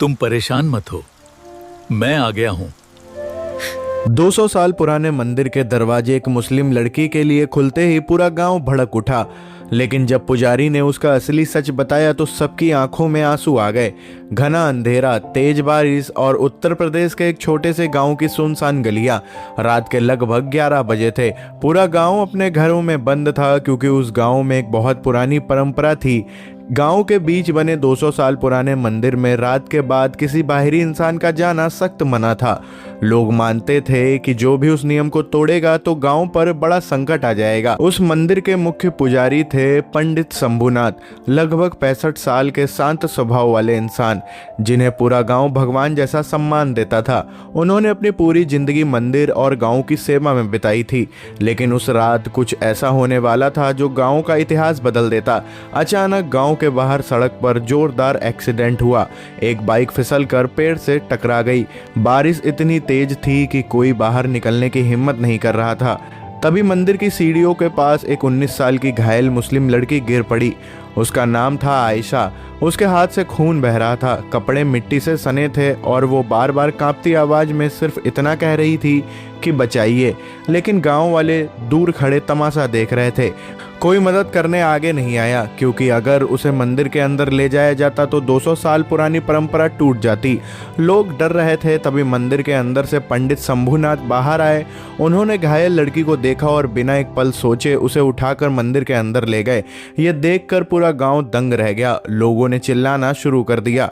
तुम परेशान मत हो, मैं आ गया हूं। 200 साल पुराने मंदिर के दरवाजे एक मुस्लिम लड़की के लिए खुलते ही पूरा गांव भड़क उठा। लेकिन जब पुजारी ने उसका असली सच बताया तो सबकी आंखों में आंसू आ गए। घना अंधेरा, तेज बारिश और उत्तर प्रदेश के एक छोटे से गांव की सुनसान गलियां। रात के लगभग 11 बजे थे। पूरा गांव अपने घरों में बंद था क्योंकि उस गांव में एक बहुत पुरानी परंपरा थी। गांव के बीच बने 200 साल पुराने मंदिर में रात के बाद किसी बाहरी इंसान का जाना सख्त मना था। लोग मानते थे कि जो भी उस नियम को तोड़ेगा तो गांव पर बड़ा संकट आ जाएगा। उस मंदिर के मुख्य पुजारी थे पंडित शंभुनाथ, लगभग 65 साल के शांत स्वभाव वाले इंसान जिन्हें पूरा गांव भगवान जैसा सम्मान देता था। उन्होंने अपनी पूरी जिंदगी मंदिर और गांव की सेवा में बिताई थी। लेकिन उस रात कुछ ऐसा होने वाला था जो गांव का इतिहास बदल देता। अचानक गांव के बाहर सड़क पर जोरदार एक्सीडेंट हुआ। एक बाइक फिसलकर पेड़ से टकरा गई। बारिश इतनी तेज थी कि कोई बाहर निकलने की हिम्मत नहीं कर रहा था। तभी मंदिर की सीढ़ियों के पास एक 19 साल की घायल मुस्लिम लड़की गिर पड़ी। उसका नाम था आयशा। उसके हाथ से खून बह रहा था, कपड़े मिट्टी से सने थे और वो बार बार कांपती आवाज में सिर्फ इतना कह रही थी कि बचाइए। लेकिन गांव वाले दूर खड़े तमाशा देख रहे थे। कोई मदद करने आगे नहीं आया क्योंकि अगर उसे मंदिर के अंदर ले जाया जाता तो 200 साल पुरानी परंपरा टूट जाती। लोग डर रहे थे। तभी मंदिर के अंदर से पंडित शंभुनाथ बाहर आए। उन्होंने घायल लड़की को देखा और बिना एक पल सोचे उसे उठाकर मंदिर के अंदर ले गए। ये देखकर पूरा गांव दंग रह गया। लोगों ने चिल्लाना शुरू कर दिया,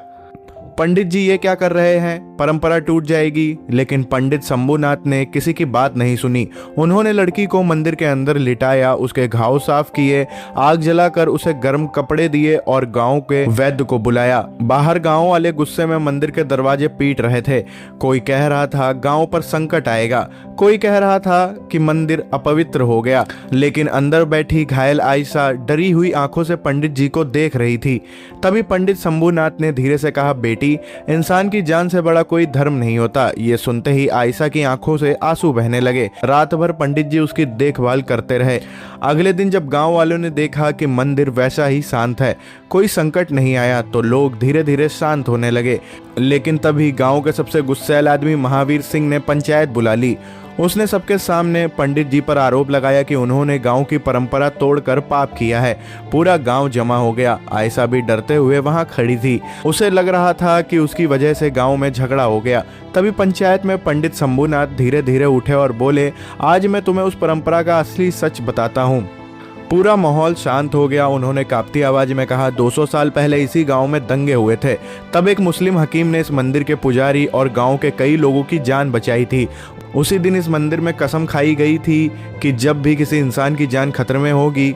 पंडित जी ये क्या कर रहे हैं, परंपरा टूट जाएगी। लेकिन पंडित शंभुनाथ ने किसी की बात नहीं सुनी। उन्होंने लड़की को मंदिर के अंदर लिटाया, उसके घाव साफ किए, आग जलाकर उसे गर्म कपड़े दिए और गांव के वैद्य को बुलाया। बाहर गांव वाले गुस्से में मंदिर के दरवाजे पीट रहे थे। कोई कह रहा था गांव पर संकट आएगा, कोई कह रहा था कि मंदिर अपवित्र हो गया। लेकिन अंदर बैठी घायल आयशा डरी हुई आंखों से पंडित जी को देख रही थी। तभी पंडित शंभुनाथ ने धीरे से कहा, बेटी, इंसान की जान से बड़ा कोई धर्म नहीं होता। ये सुनते ही आयशा की आंखों से आंसू बहने लगे। रात भर पंडित जी उसकी देखभाल करते रहे। अगले दिन जब गांव वालों ने देखा कि मंदिर वैसा ही शांत है, कोई संकट नहीं आया, तो लोग धीरे धीरे शांत होने लगे। लेकिन तभी गांव के सबसे गुस्सैल आदमी महावीर सिंह ने पंचायत बुला ली। उसने सबके सामने पंडित जी पर आरोप लगाया कि उन्होंने गांव की परंपरा तोड़कर पाप किया है। पूरा गांव जमा हो गया। आयशा भी डरते हुए वहां खड़ी थी। उसे लग रहा था कि उसकी वजह से गांव में झगड़ा हो गया। तभी पंचायत में पंडित शंभुनाथ धीरे धीरे उठे और बोले, आज मैं तुम्हें उस परंपरा का असली सच बताता हूँ। पूरा माहौल शांत हो गया। उन्होंने कांपती आवाज में कहा, 200 साल पहले इसी गांव में दंगे हुए थे। तब एक मुस्लिम हकीम ने इस मंदिर के पुजारी और गांव के कई लोगों की जान बचाई थी। उसी दिन इस मंदिर में कसम खाई गई थी कि जब भी किसी इंसान की जान खतरे में होगी,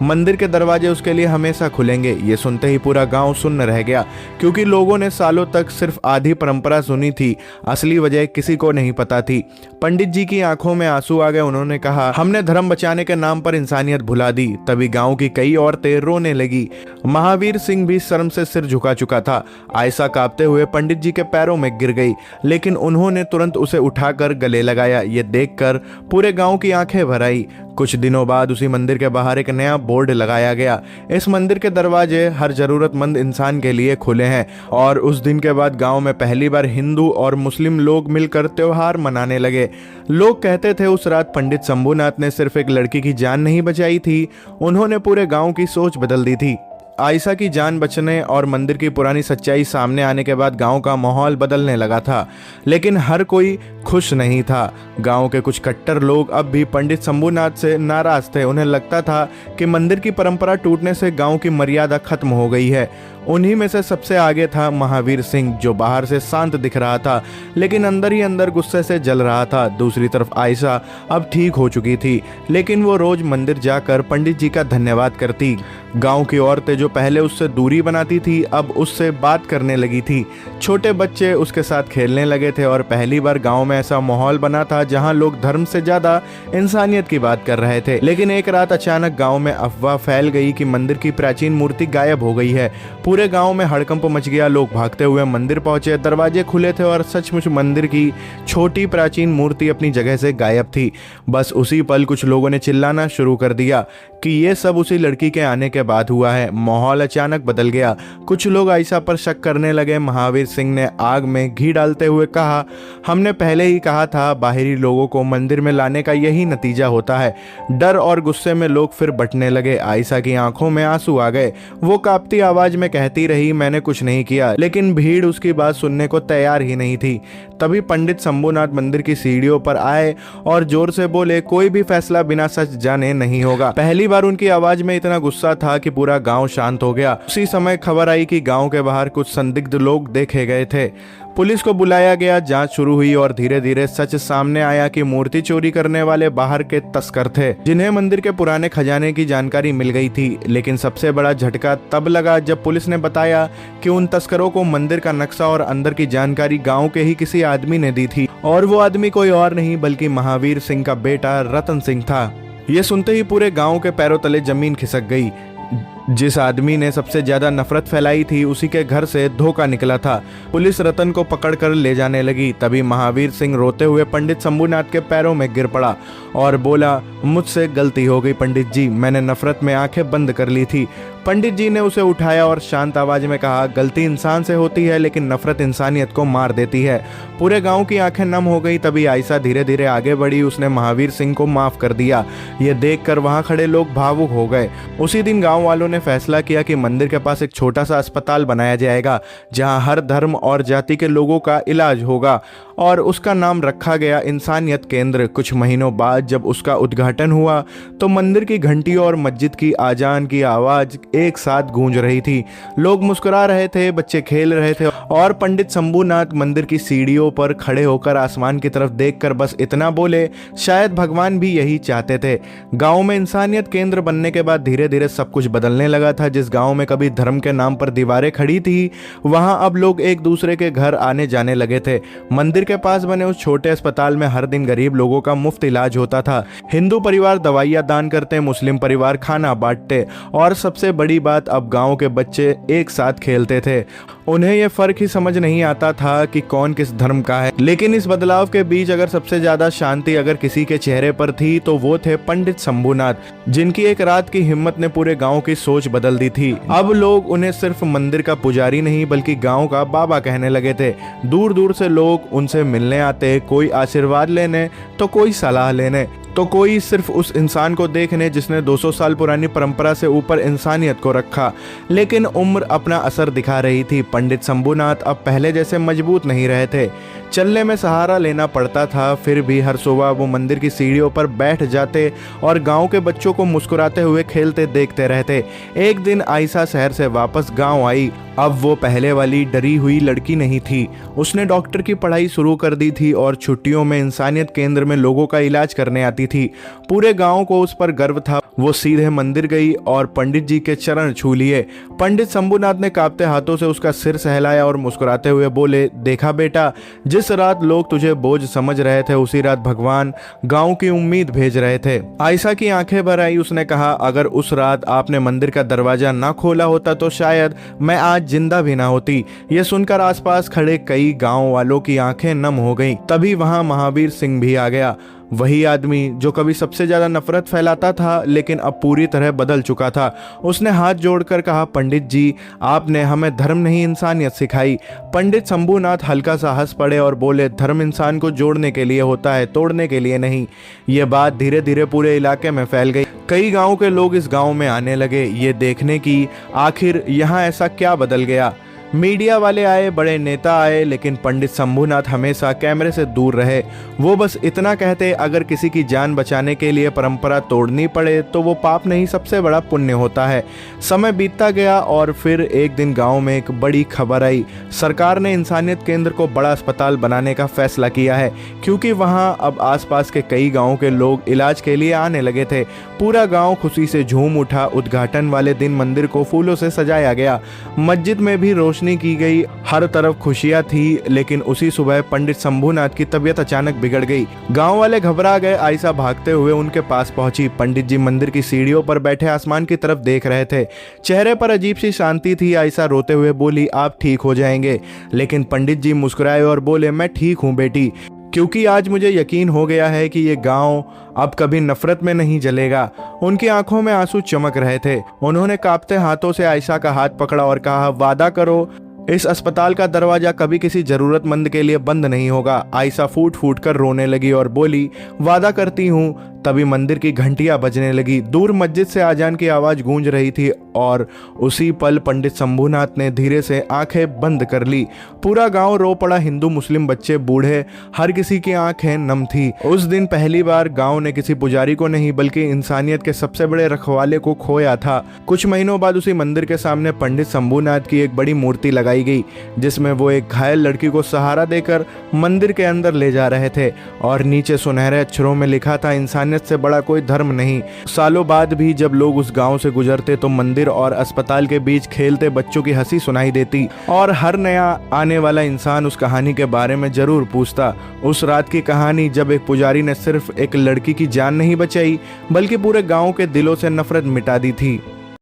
मंदिर के दरवाजे उसके लिए हमेशा खुलेंगे। ये सुनते ही पूरा गांव सुन्न रह गया क्योंकि लोगों ने सालों तक सिर्फ आधी परंपरा सुनी थी, असली वजह किसी को नहीं पता थी। पंडित जी की आंखों में आंसू आ गए। उन्होंने कहा, हमने धर्म बचाने के नाम पर इंसानियत भुला दी। तभी गांव की कई औरतें रोने लगी। महावीर सिंह भी शर्म से सिर झुका चुका था। आयशा कांपते हुए पंडित जी के पैरों में गिर गई, लेकिन उन्होंने तुरंत उसे उठाकर गले लगाया। ये देखकर पूरे गांव की आंखें भर आई। कुछ दिनों बाद उसी मंदिर के बाहर एक नया बोर्ड लगाया गया, इस मंदिर के दरवाजे हर जरूरतमंद इंसान के लिए खुले हैं। और उस दिन के बाद गांव में पहली बार हिंदू और मुस्लिम लोग मिलकर त्योहार मनाने लगे। लोग कहते थे उस रात पंडित शंभुनाथ ने सिर्फ एक लड़की की जान नहीं बचाई थी, उन्होंने पूरे गांव की सोच बदल दी थी। आयशा की जान बचने और मंदिर की पुरानी सच्चाई सामने आने के बाद गांव का माहौल बदलने लगा था। लेकिन हर कोई खुश नहीं था। गांव के कुछ कट्टर लोग अब भी पंडित शंभुनाथ से नाराज थे। उन्हें लगता था कि मंदिर की परंपरा टूटने से गांव की मर्यादा खत्म हो गई है। उन्हीं में से सबसे आगे था महावीर सिंह, जो बाहर से शांत दिख रहा था लेकिन अंदर ही अंदर गुस्से से जल रहा था। दूसरी तरफ आयशा अब ठीक हो चुकी थी, लेकिन वो रोज मंदिर जाकर पंडित जी का धन्यवाद करती। गांव की औरतें जो पहले उससे दूरी बनाती थी अब उससे बात करने लगी थी। छोटे बच्चे उसके साथ खेलने लगे थे और पहली बार गांव में ऐसा माहौल बना था जहां लोग धर्म से ज्यादा इंसानियत की बात कर रहे थे। लेकिन एक रात अचानक गांव में अफवाह फैल गई कि मंदिर की प्राचीन मूर्ति गायब हो गई है। पूरे गांव में हड़कंप मच गया। लोग भागते हुए मंदिर पहुंचे। दरवाजे खुले थे और सचमुच मंदिर की छोटी प्राचीन मूर्ति अपनी जगह से गायब थी। बस उसी पल कुछ लोगों ने चिल्लाना शुरू कर दिया कि ये सब उसी लड़की के आने के बाद हुआ है। माहौल माहौल अचानक बदल गया। कुछ लोग आयशा पर शक करने लगे। महावीर सिंह ने आग में घी डालते हुए कहा, हमने पहले ही कहा था, बाहरी लोगों को मंदिर में लाने का यही नतीजा होता है। डर और गुस्से में लोग फिर बंटने लगे। आयशा की आंखों में आंसू आ गए। वो कांपती आवाज में कहती रही, मैंने कुछ नहीं किया। लेकिन भीड़ उसकी बात सुनने को तैयार ही नहीं थी। तभी पंडित शंभूनाथ मंदिर की सीढ़ियों पर आए और जोर से बोले, कोई भी फैसला बिना सच जाने नहीं होगा। पहली बार उनकी आवाज में इतना गुस्सा था कि पूरा गांव शांत हो गया। उसी समय खबर आई कि गांव के बाहर कुछ संदिग्ध लोग देखे गए थे। पुलिस को बुलाया गया, जांच शुरू हुई और धीरे धीरे सच सामने आया कि मूर्ति चोरी करने वाले बाहर के तस्कर थे, जिन्हें मंदिर के पुराने खजाने की जानकारी मिल गई थी। लेकिन सबसे बड़ा झटका तब लगा जब पुलिस ने बताया कि उन तस्करों को मंदिर का नक्शा और अंदर की जानकारी गांव के ही किसी आदमी ने दी थी, और वो आदमी कोई और नहीं बल्कि महावीर सिंह का बेटा रतन सिंह था। ये सुनते ही पूरे गांव के पैरों तले जमीन खिसक गई। जिस आदमी ने सबसे ज्यादा नफरत फैलाई थी, उसी के घर से धोखा निकला था। पुलिस रतन को पकड़कर ले जाने लगी। तभी महावीर सिंह रोते हुए पंडित शंभूनाथ के पैरों में गिर पड़ा और बोला, मुझसे गलती हो गई पंडित जी, मैंने नफरत में आंखें बंद कर ली थी। पंडित जी ने उसे उठाया और शांत आवाज में कहा, गलती इंसान से होती है लेकिन नफरत इंसानियत को मार देती है। पूरे गांव की आंखें नम हो गई। तभी आयशा धीरे धीरे आगे बढ़ी। उसने महावीर सिंह को माफ कर दिया। ये देखकर वहां खड़े लोग भावुक हो गए। उसी दिन गांव वालों ने फैसला किया कि मंदिर के पास एक छोटा सा अस्पताल बनाया जाएगा, जहां हर धर्म और जाति के लोगों का इलाज होगा, और उसका नाम रखा गया इंसानियत केंद्र। कुछ महीनों बाद जब उसका उद्घाटन हुआ तो मंदिर की घंटियों और मस्जिद की आजान की आवाज एक साथ गूंज रही थी। लोग मुस्कुरा रहे थे, बच्चे खेल रहे थे, और पंडित शंभूनाथ मंदिर की सीढ़ियों पर खड़े होकर आसमान की तरफ देखकर बस इतना बोले, शायद भगवान भी यही चाहते थे। गांव में इंसानियत केंद्र बनने के बाद धीरे धीरे सब कुछ बदलने लगा था। जिस गांव में कभी धर्म के नाम पर दीवारें खड़ी थी, वहां अब लोग एक दूसरे के घर आने जाने लगे थे। मंदिर के पास बने उस छोटे अस्पताल में हर दिन गरीब लोगों का मुफ्त इलाज होता था। हिंदू परिवार दवाइयां दान करते, मुस्लिम परिवार खाना बांटते, और सबसे बड़ी बात, अब गांव के बच्चे एक साथ खेलते थे। उन्हें यह फर्क ही समझ नहीं आता था कि कौन किस धर्म का है। लेकिन इस बदलाव के बीच अगर सबसे ज्यादा शांति अगर किसी के चेहरे पर थी तो वो थे पंडित शंभूनाथ, जिनकी एक रात की हिम्मत ने पूरे गांव की सोच बदल दी थी। अब लोग उन्हें सिर्फ मंदिर का पुजारी नहीं बल्कि गांव का बाबा कहने लगे थे। दूर दूर से लोग उनसे मिलने आते, कोई आशीर्वाद लेने तो कोई सलाह लेने, तो कोई सिर्फ उस इंसान को देखने जिसने 200 साल पुरानी परंपरा से ऊपर इंसानियत को रखा। लेकिन उम्र अपना असर दिखा रही थी। पंडित शंभूनाथ अब पहले जैसे मजबूत नहीं रहे थे। चलने में सहारा लेना पड़ता था, फिर भी हर सुबह वो मंदिर की सीढ़ियों पर बैठ जाते और गांव के बच्चों को मुस्कुराते हुए खेलते देखते रहते। एक दिन आयशा शहर से वापस गांव आई। अब वो पहले वाली डरी हुई लड़की नहीं थी। उसने डॉक्टर की पढ़ाई शुरू कर दी थी और छुट्टियों में इंसानियत केंद्र में लोगों का इलाज करने आती थी। पूरे गांव को उस पर गर्व था। वो सीधे मंदिर गई और पंडित जी के चरण छू लिए। पंडित शंभूनाथ ने कांपते हाथों से उसका सिर सहलाया और मुस्कुराते हुए बोले, देखा बेटा, जिस रात लोग तुझे बोझ समझ रहे थे, उसी रात भगवान गांव की उम्मीद भेज रहे थे। आयशा की आंखें भर आई। उसने कहा, अगर उस रात आपने मंदिर का दरवाजा ना खोला होता तो शायद मैं आज जिंदा भी ना होती। ये सुनकर आसपास खड़े कई गांव वालों की आंखें नम हो गईं। तभी वहां महावीर सिंह भी आ गया। वही आदमी जो कभी सबसे ज्यादा नफरत फैलाता था लेकिन अब पूरी तरह बदल चुका था। उसने हाथ जोड़कर कहा, पंडित जी, आपने हमें धर्म नहीं इंसानियत सिखाई। पंडित शंभूनाथ हल्का सा हंस पड़े और बोले, धर्म इंसान को जोड़ने के लिए होता है, तोड़ने के लिए नहीं। ये बात धीरे धीरे पूरे इलाके में फैल गई। कई गांव के लोग इस गांव में आने लगे, ये देखने की आखिर यहाँ ऐसा क्या बदल गया। मीडिया वाले आए, बड़े नेता आए, लेकिन पंडित शंभूनाथ हमेशा कैमरे से दूर रहे। वो बस इतना कहते, अगर किसी की जान बचाने के लिए परंपरा तोड़नी पड़े तो वो पाप नहीं, सबसे बड़ा पुण्य होता है। समय बीतता गया और फिर एक दिन गांव में एक बड़ी खबर आई। सरकार ने इंसानियत केंद्र को बड़ा अस्पताल बनाने का फैसला किया है, क्योंकि वहां अब आसपास के कई गाँव के लोग इलाज के लिए आने लगे थे। पूरा गाँव खुशी से झूम उठा। उद्घाटन वाले दिन मंदिर को फूलों से सजाया गया, मस्जिद में भी रोशनी की गई, हर तरफ खुशियां थी। लेकिन उसी सुबह पंडित शंभूनाथ की तबीयत अचानक बिगड़ गई। गांव वाले घबरा गए। आयशा भागते हुए उनके पास पहुंची। पंडित जी मंदिर की सीढ़ियों पर बैठे आसमान की तरफ देख रहे थे। चेहरे पर अजीब सी शांति थी। आयशा रोते हुए बोली, आप ठीक हो जाएंगे। लेकिन पंडित जी मुस्कुराए और बोले, मैं ठीक हूं बेटी। क्योंकि आज मुझे यकीन हो गया है कि ये गांव अब कभी नफरत में नहीं जलेगा। उनकी आंखों में आंसू चमक रहे थे। उन्होंने कांपते हाथों से आयशा का हाथ पकड़ा और कहा, वादा करो इस अस्पताल का दरवाजा कभी किसी जरूरतमंद के लिए बंद नहीं होगा। आयशा फूट फूट कर रोने लगी और बोली, वादा करती हूँ। तभी मंदिर की घंटियां बजने लगी। दूर मस्जिद से आजान की आवाज गूंज रही थी और उसी पल पंडित शंभूनाथ ने धीरे से आंखें बंद कर ली। पूरा गांव रो पड़ा। हिंदू, मुस्लिम, बच्चे, बूढ़े, हर किसी की आंखें नम थी। उस दिन पहली बार गांव ने किसी पुजारी को नहीं बल्कि इंसानियत के सबसे बड़े रखवाले को खोया था। कुछ महीनों बाद उसी मंदिर के सामने पंडित शंभूनाथ की एक बड़ी मूर्ति लगाई गई, जिसमें वो एक घायल लड़की को सहारा देकर मंदिर के अंदर ले जा रहे थे और नीचे सुनहरे अक्षरों में लिखा था, इंसानियत से बड़ा कोई धर्म नहीं। सालों बाद भी जब लोग उस गांव से गुजरते तो मंदिर और अस्पताल के बीच खेलते बच्चों की हंसी सुनाई देती और हर नया आने वाला इंसान उस कहानी के बारे में जरूर पूछता। उस रात की कहानी जब एक पुजारी ने सिर्फ एक लड़की की जान नहीं बचाई बल्कि पूरे गांव के दिलों से नफरत मिटा दी थी।